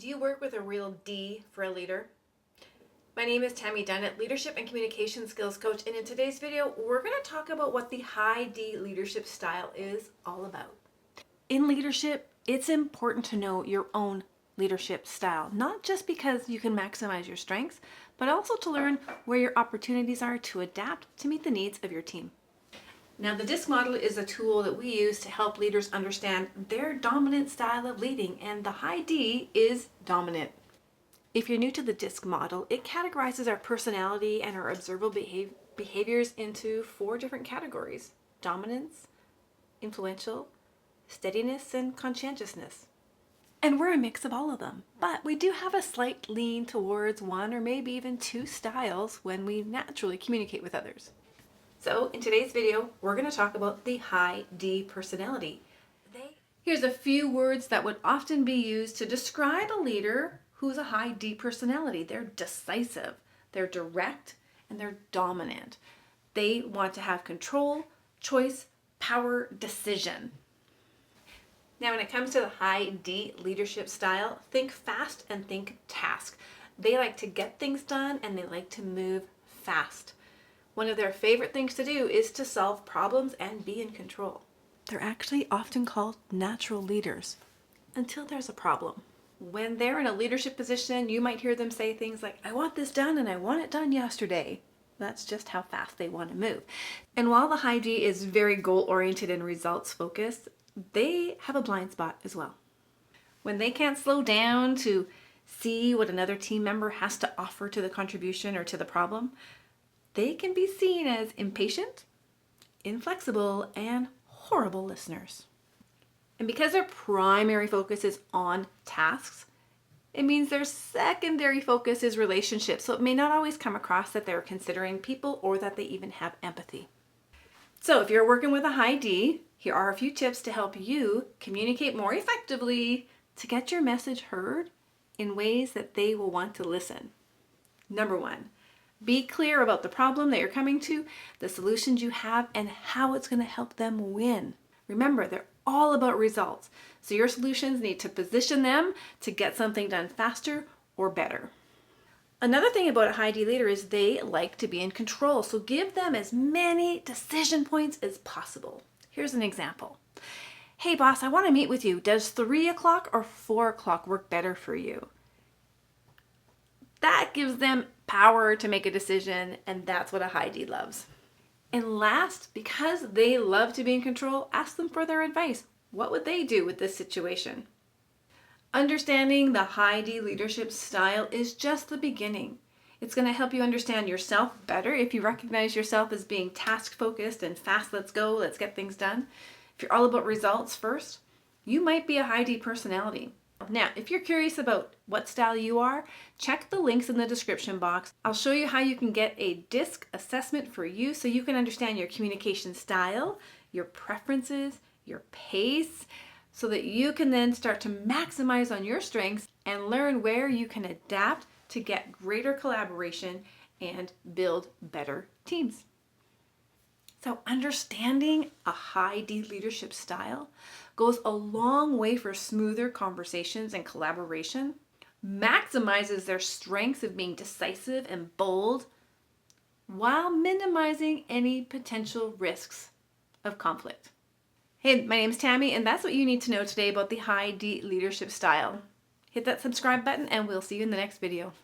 Do you work with a real D for a leader? My name is Tammy Dunnett, Leadership and Communication Skills Coach, and in today's video, we're going to talk about what the high D leadership style is all about. In leadership, it's important to know your own leadership style, not just because you can maximize your strengths, but also to learn where your opportunities are to adapt to meet the needs of your team. Now, the DISC model is a tool that we use to help leaders understand their dominant style of leading, and the high D is dominant. If you're new to the DISC model, it categorizes our personality and our observable behaviors into 4 different categories: dominance, influential, steadiness, and conscientiousness. And we're a mix of all of them, but we do have a slight lean towards one or maybe even 2 styles when we naturally communicate with others. So in today's video, we're going to talk about the high D personality. Here's a few words that would often be used to describe a leader who's a high D personality. They're decisive, they're direct, and they're dominant. They want to have control, choice, power, decision. Now, when it comes to the high D leadership style, think fast and think task. They like to get things done and they like to move fast. One of their favorite things to do is to solve problems and be in control. They're actually often called natural leaders until there's a problem. When they're in a leadership position, you might hear them say things like, "I want this done and I want it done yesterday." That's just how fast they want to move. And while the high D is very goal-oriented and results-focused, they have a blind spot as well. When they can't slow down to see what another team member has to offer to the contribution or to the problem, they can be seen as impatient, inflexible, and horrible listeners. And because their primary focus is on tasks, it means their secondary focus is relationships. So it may not always come across that they're considering people or that they even have empathy. So if you're working with a high D, here are a few tips to help you communicate more effectively to get your message heard in ways that they will want to listen. Number 1, be clear about the problem that you're coming to, the solutions you have, and how it's going to help them win. Remember, they're all about results. So your solutions need to position them to get something done faster or better. Another thing about a high D leader is they like to be in control. So give them as many decision points as possible. Here's an example. "Hey boss, I want to meet with you. Does 3 o'clock or 4 o'clock work better for you?" That gives them power to make a decision, and that's what a high D loves. And last, because they love to be in control, ask them for their advice. What would they do with this situation? Understanding the high D leadership style is just the beginning. It's going to help you understand yourself better if you recognize yourself as being task-focused and fast, let's go, let's get things done. If you're all about results first, you might be a high D personality. Now, if you're curious about what style you are, check the links in the description box. I'll show you how you can get a DISC assessment for you so you can understand your communication style, your preferences, your pace, so that you can then start to maximize on your strengths and learn where you can adapt to get greater collaboration and build better teams. So understanding a high D leadership style goes a long way for smoother conversations and collaboration, maximizes their strengths of being decisive and bold, while minimizing any potential risks of conflict. Hey, my name's Tammy, and that's what you need to know today about the high D leadership style. Hit that subscribe button, and we'll see you in the next video.